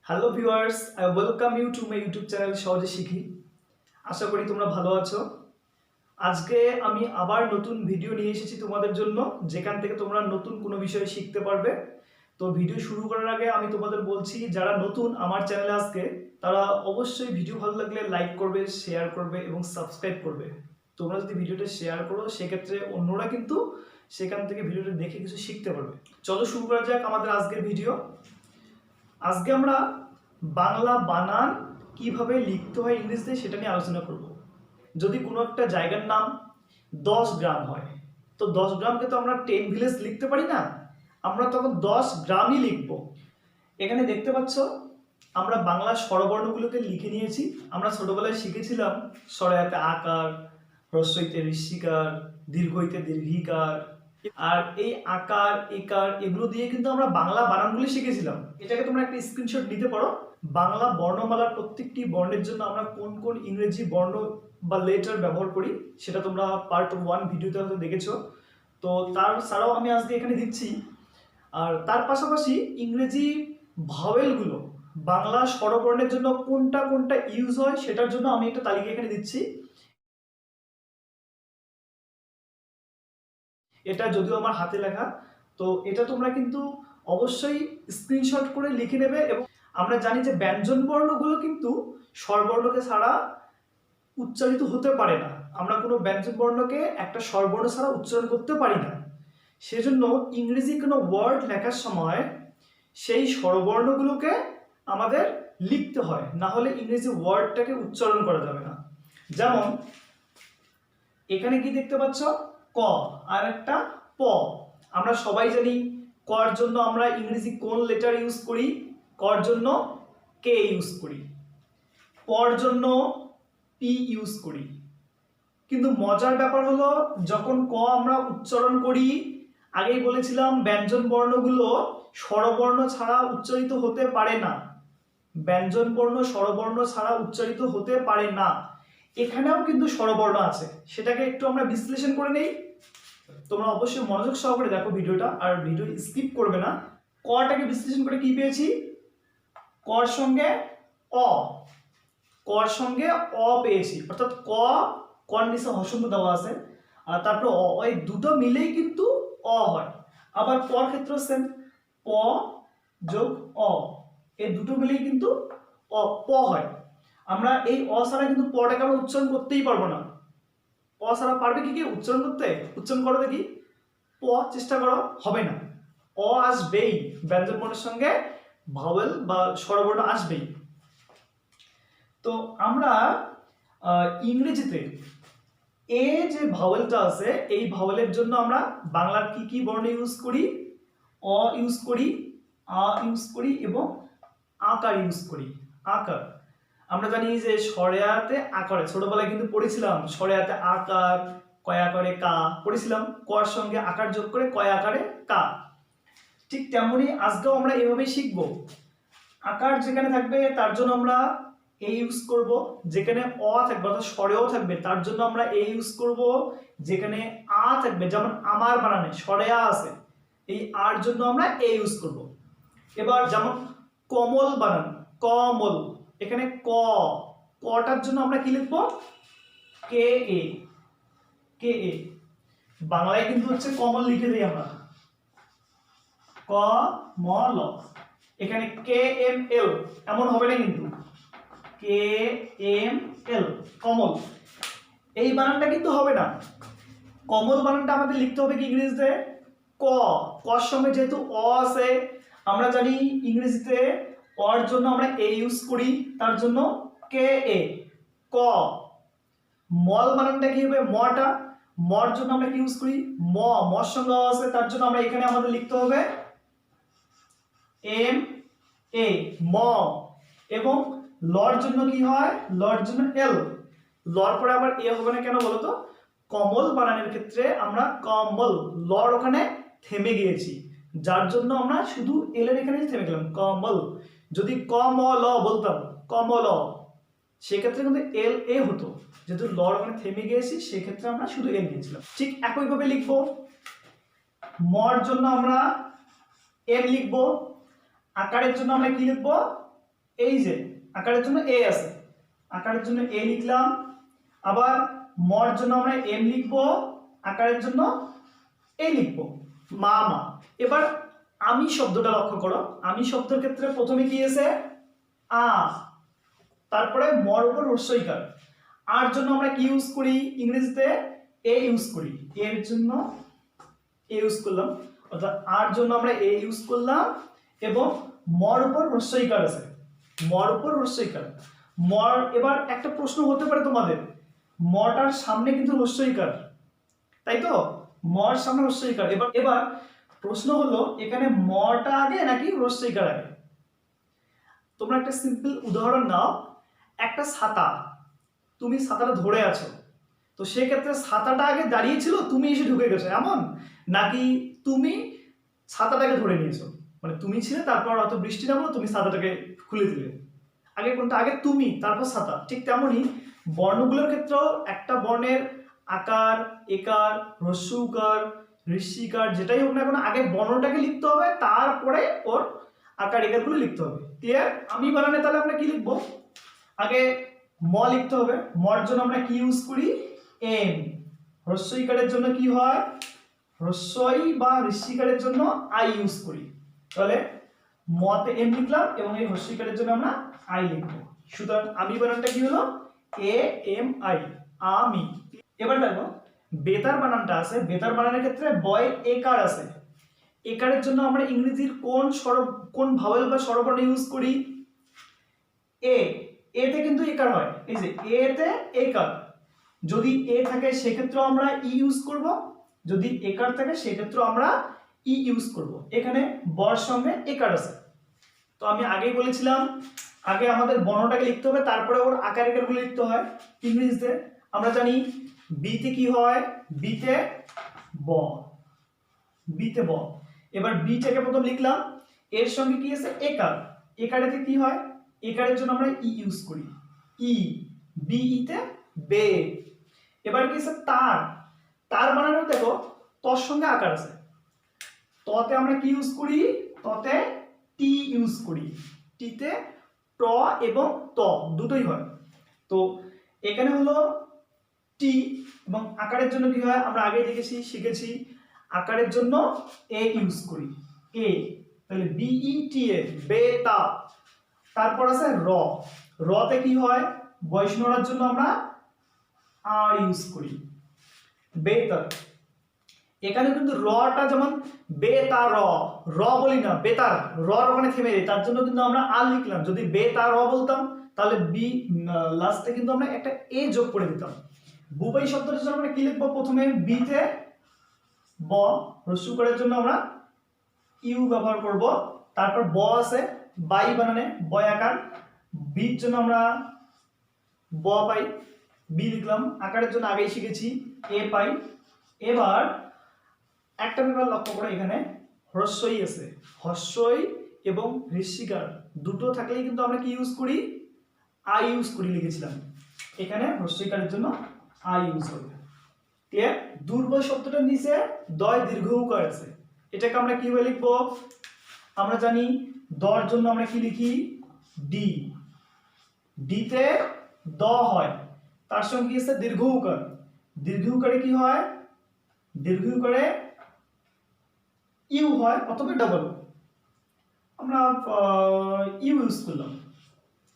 Hello viewers, I welcome you to my YouTube channel সহজে শিখি। আশা করি তোমরা ভালো আছো। আজকে আমি আবার নতুন ভিডিও নিয়ে এসেছি তোমাদের জন্য, যেখান থেকে তোমরা নতুন কোনো বিষয় শিখতে পারবে। তো ভিডিও শুরু করার আগে আমি তোমাদের বলছি, যারা নতুন আমার চ্যানেলে আজকে, তারা অবশ্যই ভিডিও ভালো লাগলে লাইক করবে, শেয়ার করবে এবং সাবস্ক্রাইব করবে। তোমরা যদি ভিডিওটা শেয়ার করো, সেক্ষেত্রে অন্যরা কিন্তু সেখান থেকে ভিডিওটা দেখে কিছু শিখতে পারবে। চলো শুরু করা যাক আমাদের আজকের ভিডিও। আজকে আমরা বাংলা বানান কিভাবে লিখতে হয় ইংরেজিতে সেটা নিয়ে আলোচনা করব। যদি কোনো একটা জায়গার নাম 10 গ্রাম হয়, তো 10 গ্রামকে তো আমরা 10 ভিলেজ লিখতে পারি না, আমরা তখন 10 গ্রামই লিখব। এখানে দেখতে পাচ্ছ আমরা বাংলা স্বরবর্ণগুলোকে লিখে নিয়েছি। আমরা ছোটবেলায় শিখেছিলাম স্বরয়াতে আকার, হ্রস্বইতে ঋষিকার, দীর্ঘইতে দীর্ঘিকার। আর এই আকার একার এগুলো দিয়ে কিন্তু আমরা বাংলা বানানগুলি শিখেছিলাম। এটাকে তোমরা একটা স্ক্রিনশট নিতে পারো। বাংলা বর্ণমালার প্রত্যেকটি বর্ণের জন্য আমরা কোন কোন ইংরেজি বর্ণ বা লেটার ব্যবহার করি সেটা তোমরা পার্ট 1 ভিডিওতে হয়তো দেখেছো। তো তার ছাড়াও আমি আজকে এখানে দিচ্ছি। আর তার পাশাপাশি ইংরেজি ভাওয়েলগুলো বাংলা স্বরবর্ণের জন্য কোনটা কোনটা ইউজ হয় সেটার জন্য আমি একটা তালিকা এখানে দিচ্ছি। এটা যদিও আমার হাতে লেখা, তো এটা তোমরা কিন্তু অবশ্যই স্ক্রিনশট করে লিখে নেবে। এবং আমরা জানি যে ব্যঞ্জন বর্ণগুলো কিন্তু স্বরবর্ণকে ছাড়া উচ্চারিত হতে পারে না। আমরা কোনো ব্যঞ্জন বর্ণকে একটা স্বরবর্ণ ছাড়া উচ্চারণ করতে পারি না। সেজন্য ইংরেজি কোনো ওয়ার্ড লেখার সময় সেই স্বরবর্ণগুলোকে আমাদের লিখতে হয়, না হলে ইংরেজি ওয়ার্ডটাকে উচ্চারণ করা যাবে না। যেমন এখানে কি দেখতে পাচ্ছ, ক আর একটা প। আমরা সবাই জানি কর জন্য আমরা ইংরেজি কোন লেটার ইউজ করি? কর জন্য কে ইউজ করি, পর জন্য পি ইউজ করি। কিন্তু মজার ব্যাপার হলো, যখন ক আমরা উচ্চারণ করি, আগেই বলেছিলাম ব্যঞ্জন বর্ণগুলো স্বরবর্ণ ছাড়া উচ্চারিত হতে পারে না। ব্যঞ্জন বর্ণ স্বরবর্ণ ছাড়া উচ্চারিত হতে পারে না। এখানেও কিন্তু স্বরবর্ণ আছে, সেটাকে একটু আমরা বিশ্লেষণ করে নেই। তোমরা অবশ্যই মনোযোগ সহকারে দেখো ভিডিওটা, আর ভিডিও স্কিপ করবে না। কটাকে বিশ্লেষণ করে কি পেয়েছি? কর সঙ্গে অ, কর সঙ্গে অ পেয়েছি, অর্থাৎ কর নিচে হসন্ত দেওয়া আছে, আর তারপর অ, এই দুটো মিলেই কিন্তু অ হয়। আবার পর ক্ষেত্র সেম, প যোগ অ, এই দুটো মিলেই কিন্তু প হয়। আমরা এই অ ছাড়া কিন্তু পটাকে আমরা উচ্চারণ করতেই পারবো না। প ছাড়া পারবে কি উচ্চারণ করতে? উচ্চারণ করো দেখি, প চেষ্টা করো, হবে না। অ আসবেই, ব্যঞ্জন বর্ণের সঙ্গে ভাওয়েল বা স্বরবর্ণ আসবেই। তো আমরা ইংরেজিতে এ যে ভাওয়েলটা আছে, এই ভাওয়েলের জন্য আমরা বাংলার কি কি বর্ণ ইউজ করি? অ ইউজ করি, আ ইউজ করি এবং আকার ইউজ করি। আকার আমরা জানি যে স্বরেয়াতে আকারে, ছোটবেলায় কিন্তু পড়েছিলাম স্বরেয়াতে আকার, কয় আকারে কা পড়েছিলাম, কর সঙ্গে আকার যোগ করে কয় আকারে কা। ঠিক তেমনি আজকেও আমরা এভাবেই শিখব। আকার যেখানে থাকবে তার জন্য আমরা এ ইউজ করব, যেখানে অ থাকবে অর্থাৎ স্বরেও থাকবে তার জন্য আমরা এ ইউজ করব, যেখানে আ থাকবে যেমন আমার বানানে স্বরে আ আছে, এই আর জন্য আমরা এ ইউজ করব। এবার যেমন কমল বানান, কমল, এখানে কটার জন্য আমরা কি লিখব? কে এ, কে এ। বাংলায় কিন্তু হচ্ছে কমল লিখে দিই আমরা, ক ম ল। এখানে কে এম এল এমন হবে না কিন্তু, কে এম এল কমল, এই বানানটা কিন্তু হবে না। কমল বানানটা আমাদের লিখতে হবে কি ইংরেজিতে? ক, কর সঙ্গে যেহেতু অ আছে, আমরা জানি ইংরেজিতে অর জন্য আমরা এ ইউজ করি, তার জন্য কে এ, ক। মল বানানটা কি হবে? মটা, মর জন্য আমরা কি ইউজ করি? মর সঙ্গে অ আছে, তার জন্য আমরা এখানে আমাদের লিখতে হবে এম এ, ম। এবং লর জন্য কি হয়? লর জন্য এল, লর পরে আবার এ হবে না কেন বলতো? কমল বানানের ক্ষেত্রে আমরা কমল, লর ওখানে থেমে গিয়েছি, যার জন্য আমরা শুধু এল এর এখানে থেমে গেলাম, কমল। যদি কমল বলতাম, কমল, সেক্ষেত্রে কিন্তু এল এ হতো, যেহেতু লর ওখানে থেমে গিয়েছি সেক্ষেত্রে আমরা শুধু এল নিয়েছিলাম। ঠিক একইভাবে লিখবো, মর জন্য আমরা এম লিখবো, আকারের জন্য আমরা কি লিখবো? এই যে আকারের জন্য এ আছে, আকারের জন্য এ লিখলাম, আবার মর জন্য আমরা এম লিখবো, আকারের জন্য এ লিখবো, মা মা। এবার আমি শব্দটা লক্ষ্য করো, আমি শব্দের ক্ষেত্রে প্রথমে কি আছে আ, তারপরে মর উপর হ্রস্বইকার। আর জন্য আমরা কি ইউজ করি, ইংরেজিতে এ ইউজ করি, এর জন্য এ ইউজ করলাম, অর্থাৎ আর জন্য আমরা এ ইউজ করলাম, এবং মর উপর হ্রস্বইকার আছে, মর উপর হ্রস্বইকার। মর, এবার একটা প্রশ্ন হতে পারে তোমাদের, মরটার সামনে কিন্তু হ্রস্বইকার, তাই তো, মর সামনে হ্রস্বইকার। এবার এবার প্রশ্ন হলো এখানে মরটা আগে নাকি হ্রস্বইকার আগে। তোমরা একটা সিম্পল উদাহরণ নাও, একটা ছাতা, তুমি ছাতাটা ধরে আছো, তো সেক্ষেত্রে ছাতাটা আগে দাঁড়িয়ে ছিল, তুমি এসে ঢুকে গেছো এমন, নাকি তুমি ছাতাটাকে ধরে নিয়েছো, মানে তুমি ছিলে তারপর অত বৃষ্টি নামলো তুমি ছাতাটাকে খুলে দিলে, আগে কোনটা, আগে তুমি তারপর ছাতা। ঠিক তেমনই বর্ণগুলোর ক্ষেত্রেও একটা বর্ণের আকার, একার, হ্রস্ব উকার, ঋষিকার যেটাই হোক না কেন, আগে বর্ণটাকে লিখতে হবে, তারপরে ওর আকার একারগুলো লিখতে হবে। ক্লিয়ার? আমি বানানে তাহলে আমরা কি লিখবো, আগে ম লিখতে হবে, মর জন্য আমরা কি ইউজ করি এম, হ্রস্বইকারের জন্য কি হয় হ্রস্বই বা ঋষিকারের জন্য আই ইউজ করি। তাহলে মতে এম লিখলাম এবং এই হ্রস্বইকারের জন্য আমরা আই লিখবো। সুতরাং আমি বানানটা কি হলো এ এম আই, আমি। এবার দেখো বেতার বানানটা আছে, বেতার বানানের ক্ষেত্রে বয় একার আছে, একারের জন্য আমরা ইংরেজির কোন ভাওয়েল বা স্বরবর্ণ ইউজ করি এ, এতে কিন্তু একার হয়, এই যে এতে একার, যদি এ থাকে সেক্ষেত্রে আমরা ই ইউজ করব, যদি একার থাকে সেক্ষেত্রে আমরা ই ইউজ করব। এখানে বর সঙ্গে একার আছে, তো আমি আগেই বলেছিলাম আগে আমাদের বর্ণটাকে লিখতে হবে, তারপরে ওর আকার একারগুলো লিখতে হয়। ইংরেজিতে আমরা জানি বিতে কি হয়, বিতে ব, বিতে ব। এবার বিটাকে প্রথম লিখলাম, এর সঙ্গে কি আছে একার, একারেতে কি হয়, একারের জন্য আমরা ই ইউজ করি, ই, বি ইতে বে। এবার কি আছে তার, তার বানানো দেখো তর সঙ্গে আকার আছে, ততে আমরা কি ইউজ করি, ততে টি ইউজ করি, টিতে ট এবং ত দুটোই হয়। তো এখানে হলো টি, এবং আকারের জন্য কি হয় আমরা আগে দেখেছি শিখেছি, আকারের জন্য এ ইউজ করি, এ, তাহলে বি ই টি এ, বেতা। তারপর আছে র, রতে কি হয় বৈষ্ণরার জন্য আমরা আর ইউজ করি, বেতার। এখানে কিন্তু রটা যেমন বেতার, র বলি না, বেতার, র ওখানে থেমে যাই, তার জন্য কিন্তু আমরা আর লিখলাম। যদি বেতার র বলতাম তাহলে বি লাস্টে কিন্তু আমরা একটা এ যোগ করে দিতাম। বুবাই শব্দটার জন্য আমরা কি লিখবো, প্রথমে বিতে ব, হ্রস্ব করার জন্য আমরা ইউ ব্যবহার করব, তারপর ব আছে বাই বানানে বয় আকার, বির জন্য আমরা ব পাই, বি লিখলাম, আকারের জন্য আগেই শিখেছি এ পাই। এবার একটা ব্যাপার লক্ষ্য করো, এখানে হ্রস্বই আছে, হ্রস্বই এবং ঋষিকার দুটো থাকলেই কিন্তু আমরা কি ইউজ করি আই ইউজ করি, লিখেছিলাম এখানে হ্রস্বইকারের জন্য আই ইউজ হবে। ক্লিয়ার? দুর্বল শব্দটার নিচে দয় দীর্ঘ উকার আছে, এটাকে আমরা কিভাবে লিখবো, আমরা জানি দর জন্য আমরা কি লিখি ডি, ডিতে দ হয়, তার সঙ্গে কি আছে দীর্ঘ উকার, দীর্ঘ উকারে কি হয়, দীর্ঘ উকারে ইউ হয় অথবা ডাবল, আমরা ইউ ইউজ করলাম,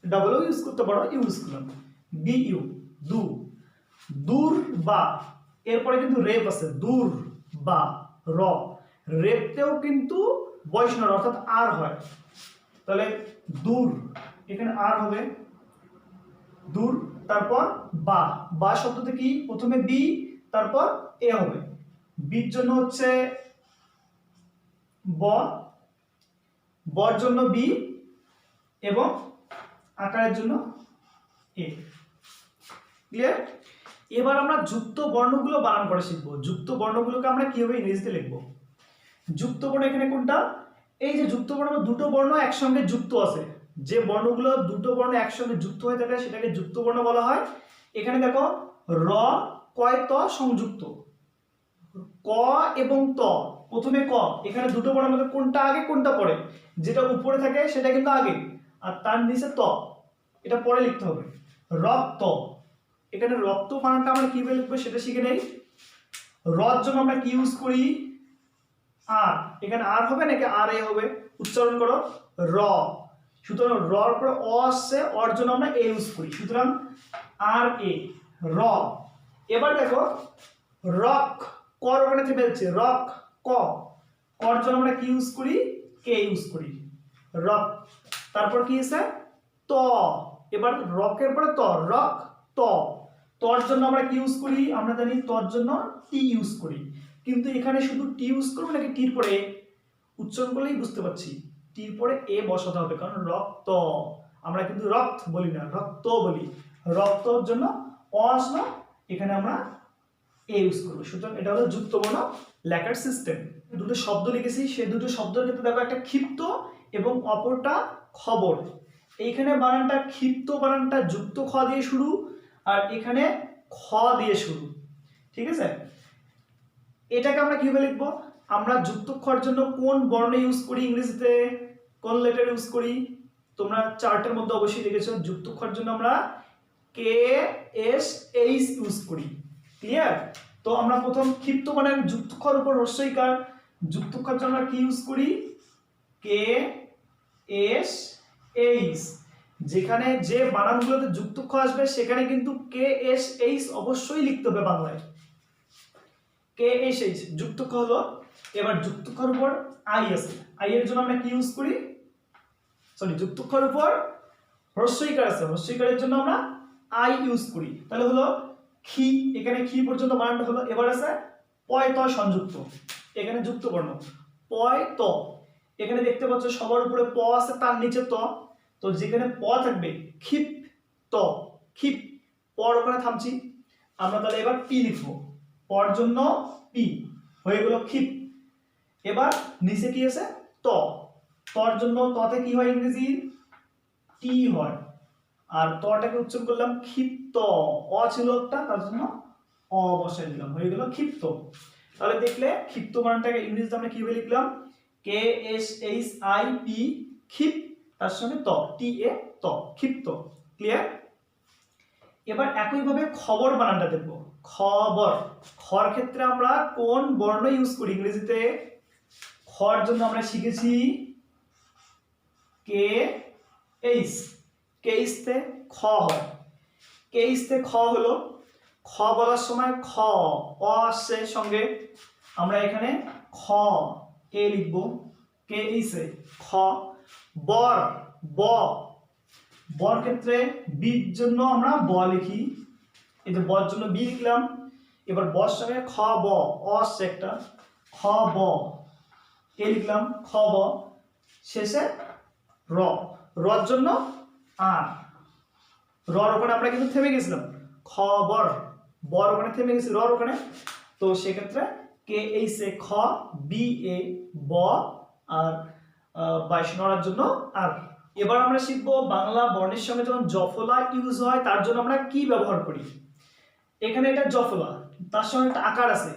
ডাবল ইউজ করতে পারো, ইউজ করলাম বি ইউ, দু, দূর বা, এরপরে কিন্তু রেপ আছে, দূর বা র, রেপতেও কিন্তু বৈষ্ণব অর্থাৎ আর হয়, তাহলে দূর এখানে আর হবে দূর, তারপর বা, বা শব্দতে কি প্রথমে বি তারপর এ হবে, বির জন্য হচ্ছে ব, বর জন্য বি এবং আকারের জন্য এ। ক্লিয়ার? এবার আমরা যুক্ত বর্ণগুলো বানান করে শিখবো, যুক্ত বর্ণগুলোকে আমরা কিভাবে ইংরেজিতে লিখবো। যুক্ত বর্ণ এখানে কোনটা, এই যে যুক্ত বর্ণ দুটো বর্ণ একসঙ্গে যুক্ত আছে, যে বর্ণগুলো দুটো বর্ণ একসঙ্গে যুক্ত হয়ে থাকে সেটাকে যুক্ত বর্ণ বলা হয়। এখানে দেখো র কয় ত সংযুক্ত, ক এবং ত, প্রথমে ক, এখানে দুটো বর্ণের মধ্যে কোনটা আগে কোনটা পরে, যেটা উপরে থাকে সেটা কিন্তু আগে, আর তার নিচে ত, এটা পরে লিখতে হবে। রক্ত, এখানে রক্ত বানানটা আমরা কিভাবে লিখবো সেটা শিখে নেই। রর জন্য আমরা কি ইউজ করি? আর। এখানে আর হবে নাকি আর এ হবে? উচ্চারণ করো র। সুতরাং রর পরে অ আসছে, অর জন্য আমরা এ ইউজ করি, সুতরাং আর এ, র। এবার দেখো রক, কর ওখানে থেকে যাচ্ছে, রক ক, কর জন্য আমরা কি ইউজ করি? কে ইউজ করি, রক। তারপর কি আছে? ত। এবার রকের পরে ত, রক ত। তর জন্য আমরা কি ইউজ করি? আমরা জানি তর জন্য টি ইউজ করি, কিন্তু এখানে শুধু টি ইউজ করবো নাকি টির পরে উচ্চারণ করলেই বুঝতে পারছি টির পরে এ বসাতে হবে, কারণ রক্ত, আমরা কিন্তু রক্ত বলি না, রক্ত বলি। রক্তর জন্য অ আসলো, এখানে আমরা এ ইউজ করবো। সুতরাং এটা হলো যুক্তবর্ণ লেখার সিস্টেম। দুটো শব্দ লিখেছি, সেই দুটো শব্দের ক্ষেত্রে দেখো একটা ক্ষিপ্ত এবং অপরটা খবর। এইখানে বানানটা ক্ষিপ্ত বানানটা যুক্ত খ দিয়ে শুরু, আর এখানে খ দিয়ে শুরু, ঠিক আছে? এটাকে আমরা কিভাবে লিখবো? আমরা যুক্ত খর জন্য কোন বর্ণ ইউজ করি ইংরেজিতে, কোন লেটার ইউজ করি? তোমরা চার্টের মধ্যে অবশ্যই দেখেছো, যুক্ত খর জন্য আমরা কে এস এইচ ইউজ করি। ক্লিয়ার? তো আমরা প্রথম ক্ষিপ্ত মানে যুক্ত খর উপর হ্রস্বইকার, যুক্ত খর জন্য আমরা কি ইউজ করি? কে এস এইচ। যেখানে যে বানানগুলোতে যুক্ত খ আসবে সেখানে কিন্তু কে এস এইচ অবশ্যই লিখতে হবে বাংলায়। কে এস এইচ যুক্ত খ হলো। এবার যুক্ত খর উপর আই আছে, আই এর জন্য আমরা কি ইউজ করি? সরি, যুক্ত খর উপর হ্রস্বইকার আছে, হ্রস্বইকারের জন্য আমরা আই ইউজ করি। তাহলে হলো খি, এখানে খি পর্যন্ত বানানটা হলো। এবার আছে পয় ত সংযুক্ত, এখানে যুক্ত বর্ণ পয় ত। এখানে দেখতে পাচ্ছ সবার উপরে প আছে, তার নিচে ত, তো যেখানে প থাকবে ক্ষিপ ত, ক্ষিপ, পর ওখানে থামছি আমরা। তাহলে এবার পি লিখবো, পর জন্য পি হয়ে গেল ক্ষিপ। এবার নিচে কি আছে? ত, তর জন্য ততে কি হয় ইংরেজি? টি হয়। আর তটাকে উচ্চারণ করলাম ক্ষিপ্ত, অ ছিল একটা, তার জন্য অ বসাই দিলাম, হয়ে গেল ক্ষিপ্ত। তাহলে দেখলে ক্ষিপ্ত বানানটাকে ইংরেজিতে আমরা কিভাবে লিখলাম? K S H I P, ক্ষিপ, তার সঙ্গে ত, টি এ ত, ক্ষিপ্ত। ক্লিয়ার? এবার একইভাবে খবর বানানটা দেখবো। খবর, খর ক্ষেত্রে আমরা কোন বর্ণ ইউজ করি ইংরেজিতে? খর জন্য আমরা শিখেছি কে এইচ, কে এইচতে খ হয়, কে এইচতে খ হলো। খ বলার সময় খ, অ আসছে সঙ্গে, আমরা এখানে খ এ লিখবো, কে এইচে খ। বর, ব, বর ক্ষেত্রে বির জন্য আমরা ব লিখি, এই যে বর জন্য বি লিখলাম। এবার বর সঙ্গে খ ব, অ আসছে একটা, খ ব এ লিখলাম, খ ব। শেষে র, রর জন্য আর, রর ওখানে আমরা কিন্তু থেমে গেছিলাম, খবর, বর ওখানে থেমে গেছি, রর ওখানে। তো সেক্ষেত্রে কে এইচ এ খ, বি এ ব, আর 22 নড়ার জন্য আর। এবার আমরা শিখবো বাংলা বর্ণের সঙ্গে যখন জফলা ইউজ হয় তার জন্য আমরা কি ব্যবহার করি। এখানে এটা জফলা, তার সঙ্গে একটা আকার আছে,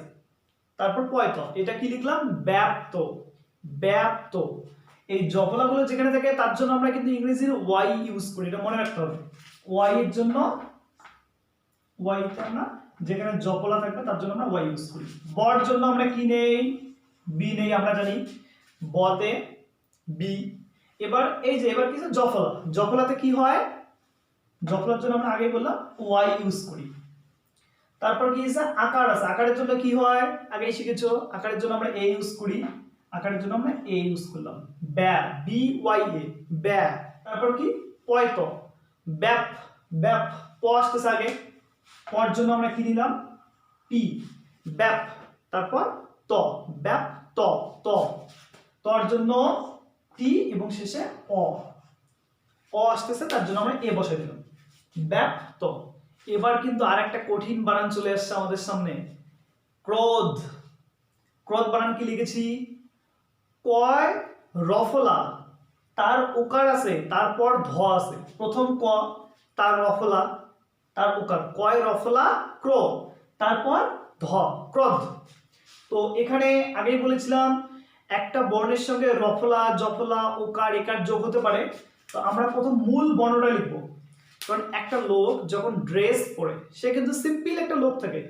তারপর পয়ত, এটা কি লিখলাম? ব্যাপ্ত, ব্যাপ্ত। এই জফলাগুলো যেখানে থাকে তার জন্য আমরা কিন্তু ইংরেজির ওয়াই ইউজ করি, এটা মনে রাখতে হবে। ওয়াই এর জন্য, ওয়াই তে আমরা যেখানে জফলা থাকবে তার জন্য আমরা ওয়াই ইউজ করি। বর জন্য আমরা কি নেই? বি নেই, আমরা জানি বতে বি। এবার এই যে এবার কি আছে? জফলা, জফলাতে কি হয়? জফলার জন্য আমরা আগে বললাম ওয়াই ইউজ করি। তারপর কি আছে? আকার আছে, আকারের জন্য কি হয়? আগেই শিখেছো, আকারের জন্য আমরা এ ইউজ করি, আকারের জন্য আমরা এ ইউজ করলাম, ব্যা, বি ওয়াই এ, ব্যা। তারপর কি? পয়ত, ব্যাপ, ব্যাপ, প আসতেছে আগে, পর জন্য আমরা কি নিলাম? পি, ব্যাপ। তারপর ত, ব্যাপ ত, ত, তর জন্য টি এবং শেষে অ, অ আসতেছে তার জন্য আমরা এ বসাই দিলাম, ব্যাপ ত। এবার কিন্তু আর একটা কঠিন বানান চলে আসছে আমাদের সামনে, ক্রোধ। ক্রোধ বানান কি লিখেছি? কয় রফলা, তার ওকার আছে, তারপর ধ আছে, প্রথম ক, তার রফলা, তার ওকার, কয় রফলা ক্র, তারপর ধ, ক্রোধ। তো এখানে আগেই বলেছিলাম একটা বর্ণের সঙ্গে রফলা, জফলা, ওকার, একার যোগ হতে পারে। তো আমরা প্রথম মূল বর্ণটা লিখবো, কারণ একটা লোক যখন ড্রেস পরে সে কিন্তু সিম্পল একটা লোক থাকে,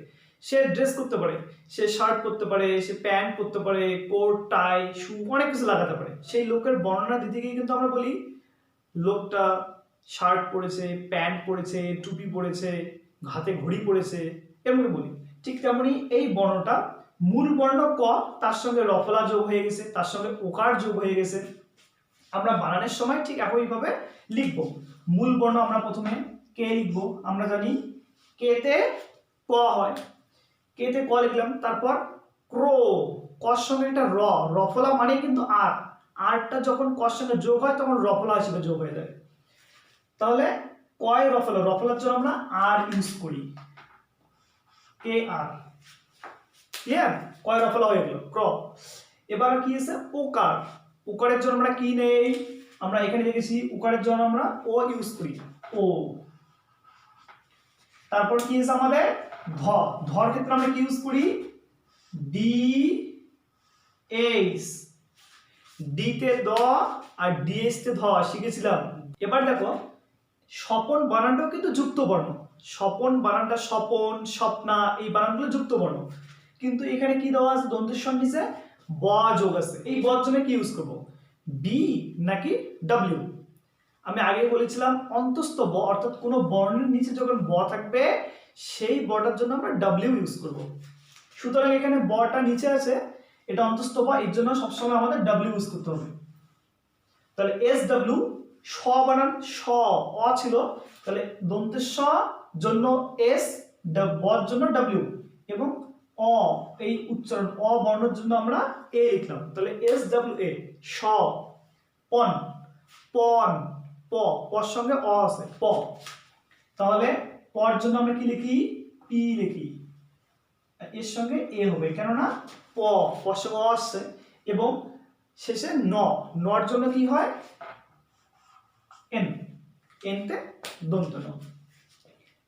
সে ড্রেস করতে পারে, সে শার্ট পরতে পারে, সে প্যান্ট পরতে পারে, কোট টাই শু অনেক কিছু লাগাতে পারে। সেই লোকের বর্ণনা দিতে গিয়ে কিন্তু আমরা বলি লোকটা শার্ট পরেছে, প্যান্ট পরেছে, টুপি পরেছে, হাতে ঘড়ি পরেছে, এমন বলি। ঠিক তেমনি এই বর্ণটা মূল বর্ণ ক, তার সঙ্গে রফলা যোগ হয়ে গেছে, তার সঙ্গে ওকার যোগ হয়ে গেছে। আমরা বানানোর সময় ঠিক একইভাবে লিখব। মূল বর্ণ আমরা প্রথমে কে লিখব, আমরা জানি কে তে ক হয়, কে তে ক লিখলাম, তারপর ক্রো, কর সঙ্গে একটা রফলা মানে কিন্তু আর, আরটা যখন কর সঙ্গে যোগ হয় তখন রফলা হিসেবে যোগ হয়ে যায়। তাহলে কয় রফলা, রফলার জন্য আমরা আর ইউজ করি, কে আর, ক্লিয়ার? কয় রফলা হয়ে গেল ক্র। এবার কি আছে ওকার, উকারের জন্য আমরা কি নেই, আমরা এখানে দেখেছি উকারের জন্য আমরা ও ইউজ করি, ও। তারপর কি আছে আমাদের ধ, ধর ক্ষেত্রে আমরা কি ইউজ করি, ডি এইচ, ডি তে দ আর ডিএস তে ধ শিখেছিলাম। এবার দেখো স্বপন বানানটাও কিন্তু যুক্ত বর্ণ, স্বপন বানানটা স্বপন, স্বপ্না, এই বানানগুলো যুক্ত বর্ণ। কিন্তু এখানে কি দেওয়া আছে, দন্তের নিচে ব যোগ আছে, এই বর জন্য কি ইউজ করব, বি নাকি ডব্লিউ? আমি আগে বলেছিলাম অন্তস্থ ব, অর্থাৎ কোনো বর্ণের নিচে যখন ব থাকবে সেই বটার জন্য আমরা ডব্লিউ ইউজ করব। সুতরাং এখানে বটা নিচে আছে, এটা অন্তস্থ ব, এর জন্য সবসময় আমাদের ডব্লিউ ইউজ করতে হবে। তাহলে এস ডব্লিউ, স বানান স, অ ছিল, তাহলে দন্তের স জন্য এস, বর জন্য ডব্লিউ, এবং অ এই উচ্চারণ অ বর্ণের জন্য আমরা এ লিখলাম। তাহলে এস ডব্লিউ এ, স পন, পন প, পর সঙ্গে অ আছে প। তাহলে পর জন্য আমরা কি লিখি, পি লিখি, এর সঙ্গে এ হবে, কেননা প, পর সঙ্গে অ আসছে, এবং শেষে ন, নর জন্য কি হয় এন, এন তে দন্ত ন।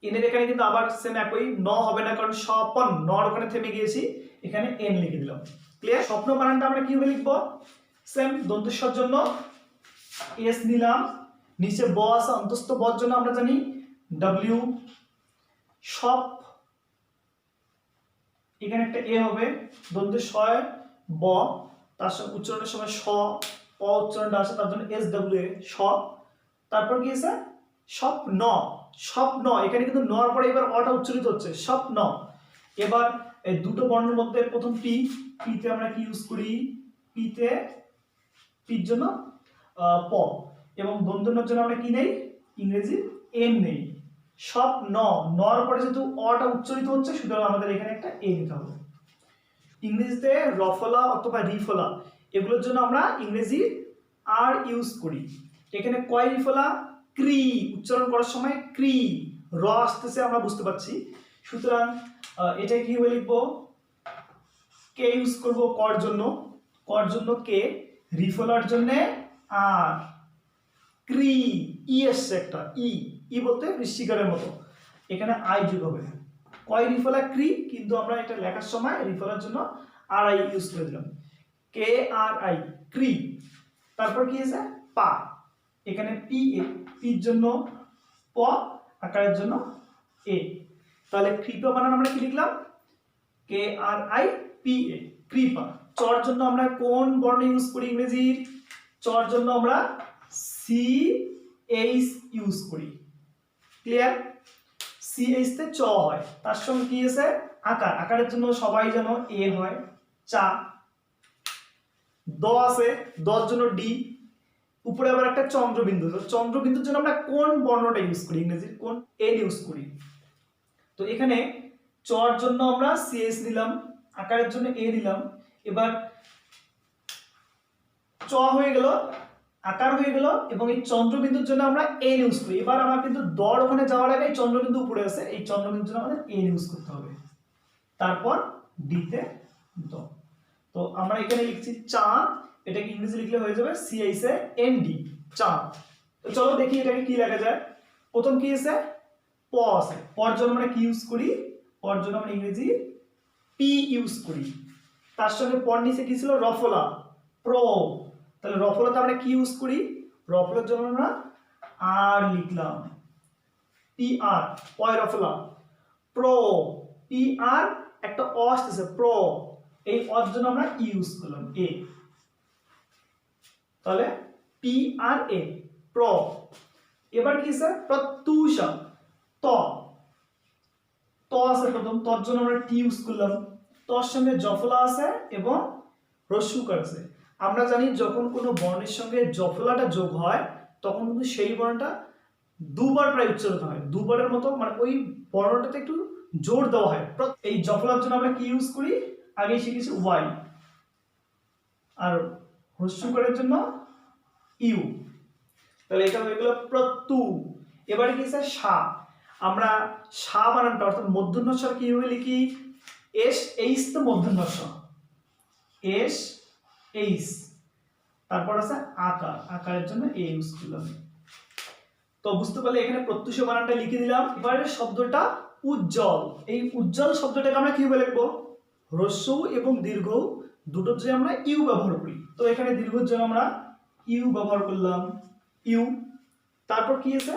এনের এখানে কিন্তু আবার সেম একই, ন হবে না কারণ স্বপন, নর ওখানে থেমে গিয়েছি, এখানে এন লিখে দিলাম। ক্লিয়ার? স্বপ্ন বানানটা আমরা কিভাবে লিখব, সেম দন্তেশ্বর জন্য এস নিলাম, নিচে ব আছে, অন্তস্থ বর জন্য আমরা জানি ডব্লিউ, সপ, এখানে একটা এ হবে, দন্তের শয় ব, তার সঙ্গে উচ্চারণের সময় স, অ উচ্চারণটা আছে তার জন্য এস ডব্লিউ এ, স। তারপর কি আছে স্বপ্ন, স্বপ্ন, এখানে কিন্তু নর পরে এবার অটা উচ্চারিত হচ্ছে স্বপ্ন। এবার এই দুটো বর্ণের মধ্যে প্রথম পি, পি তে আমরা কি ইউজ করি, পি তে, পির জন্য প, এবং দন্তন্যর জন্য আমরা কি নেই, ইংরেজি এন নেই, স্বপ্ন, নর পরে যেহেতু অটা উচ্চারিত হচ্ছে সুতরাং আমাদের এখানে একটা এ নিতে হবে। ইংরেজিতে রফলা অথবা রিফলা এগুলোর জন্য আমরা ইংরেজি আর ইউজ করি। এখানে কয় রিফলা, ক্রি, উচ্চারণ করার সময় ক্রি, র আসতেছে আমরা বুঝতে পারছি, সুতরাং এটা কিভাবে লিখবো, কে ইউজ করব কর জন্য, কর জন্য কে, রিফলার জন্য আর, ক্রি, ই এসছে একটা, ই, ই বলতে ঋষিকারের মতো, এখানে আই যোগ হবে, কয় রিফলা ক্রি, কিন্তু আমরা এটা লেখার সময় রিফলার জন্য আর আই ইউজ করে দিলাম, কে আর আই, ক্রি। তারপর কি আছে পা, এখানে পি এ, পির জন্য প, আকারের জন্য এ, তাহলে কৃপা বানান আমরা কি লিখলাম, কে আর আই পি এ, কৃপা। চর জন্য আমরা কোন বর্ণ ইউজ করি ইংরেজির, চর জন্য আমরা সি এইচ ইউজ করি। ক্লিয়ার? সি এইচ তে চ হয়, তার সঙ্গে কি আছে আকার, আকারের জন্য সবাই যেন এ হয়, চা। দ আছে, দর জন্য ডি, উপরে আবার একটা চন্দ্রবিন্দু, চন্দ্রবিন্দুর জন্য আমরা কোন বর্ণটা ইউজ করি ইংরেজির, কোন এন ইউজ করি। তো এখানে চর জন্য আমরা সিএস নিলাম, আকারের জন্য এ নিলাম, এবার চ হয়ে গেল, আকার হয়ে গেল, এবং এই চন্দ্রবিন্দুর জন্য আমরা এন ইউজ করি। এবার আমার কিন্তু দর ওখানে যাওয়ার আগে এই চন্দ্রবিন্দু উপরে আছে, এই চন্দ্রবিন্দুর জন্য আমাদের এন ইউজ করতে হবে, তারপর ডি তে দ। তো আমরা এখানে লিখছি চাঁদ, এটাকে ইংরেজি লিখলে হয়ে যাবে সিএইচ এ এন ডি, চাঁদ। তো চলো দেখি এটাকে কি লেখা যায়। প্রথম কি আছে প আছে, পর জন্য আমরা কি ইউজ করি, পর জন্য আমরা ইংরেজি পি ইউজ করি, তার সঙ্গে পর নিচে কি ছিল রফলা, প্রো, তাহলে রফলাতে আমরা কি ইউজ করি, রফলার জন্য আমরা আর লিখলাম, P R, পয়রফলা, pro, P R একটা অ আসতেছে প্রো, এই অর জন্য আমরা ইউজ করলাম এ, তাহলে পি আর এ, প্র। এবার কি আছে প্রত্যুষ, ত, ত আছে প্রথম, তর জন্য আমরা টি ইউজ করলাম, তর সঙ্গে জফলা আছে এবং হ্রস্বকার আছে। আমরা জানি যখন কোনো বর্ণের সঙ্গে জফলাটা যোগ হয় তখন কিন্তু সেই বর্ণটা দুবার প্রায় উচ্চারিত হয়, দুবারের মতো, মানে ওই বর্ণটাতে একটু জোর দেওয়া হয়। এই জফলার জন্য আমরা কি ইউজ করি, আগেই শিখেছি ওয়াই, আর হ্রস্বকারের জন্য ইউ। তাহলে এটা হয়ে গেল প্রত্যু। এবারে কি আছে সা, আমরা সা বানানটা অর্থাৎ মূর্ধন্য স্বর কিভাবে লিখি, এস এইচ তো মূর্ধন্য স্বর, এস এইচ, তারপর আছে আকার, আকারের জন্য এ ইউজ করলাম। তো বুঝতে পারলে এখানে প্রত্যুষ বানানটা লিখে দিলাম। এবারে শব্দটা উজ্জ্বল, এই উজ্জ্বল শব্দটাকে আমরা কিভাবে লিখবো, হ্রস্ব এবং দীর্ঘ দুটোর জন্য আমরা ইউ ব্যবহার করি। তো এখানে দীর্ঘর জন্য আমরা ইউ ব্যবহার করলাম, ইউ। তারপর কি আছে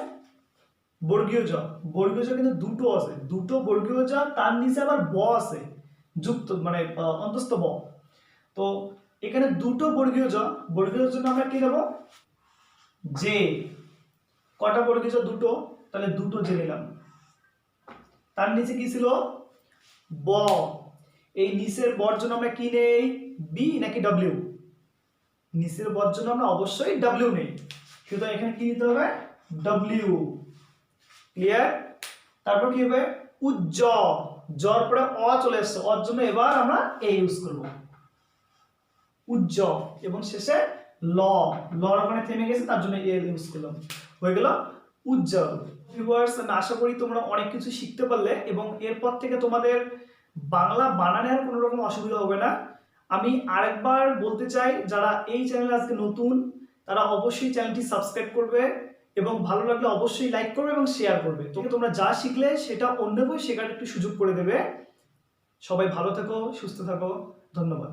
বর্গীয় জ, বর্গীয় জ কিন্তু দুটো আছে, দুটো বর্গীয় জ, তার নিচে আবার ব আছে যুক্ত, মানে অন্তস্থ ব। তো এখানে দুটো বর্গীয় জ, বর্গীয় জন্য আমরা কি নেব, জে। কটা বর্গীয় জ, দুটো, তাহলে দুটো জে নিলাম। তার নিচে কি ছিল ব, এই নিচের বর জন্য আমরা কি নেই, বি নাকি ডব্লিউ, নিচের বর জন্য আমরা অবশ্যই ডব্লিউ নেই, সুতরাং এখানে কি নিতে হবে ডব্লিউ। ক্লিয়ার? তারপর কি হবে উজ্জ, জর পরে অ চলে আসছে, অর জন্য এবার আমরা এ ইউজ করব, উজ্জ। এবং শেষে ল, লর ওখানে থেমে গেছে তার জন্য এ ইউজ করলাম, হয়ে গেল উজ্জ্বল। ভিউয়ার্স, আমি আশা করি তোমরা অনেক কিছু শিখতে পারলে এবং এরপর থেকে তোমাদের বাংলা বানানের কোনো রকম অসুবিধা হবে না। আমি আরেকবার বলতে চাই, যারা এই চ্যানেলে আজকে নতুন তারা অবশ্যই চ্যানেলটি সাবস্ক্রাইব করবে এবং ভালো লাগলে অবশ্যই লাইক করবে এবং শেয়ার করবে। তোমরা যা শিখলে সেটা অন্যকেও শেখার একটু সুযোগ করে দেবে। সবাই ভালো থেকো, সুস্থ থাকো, ধন্যবাদ।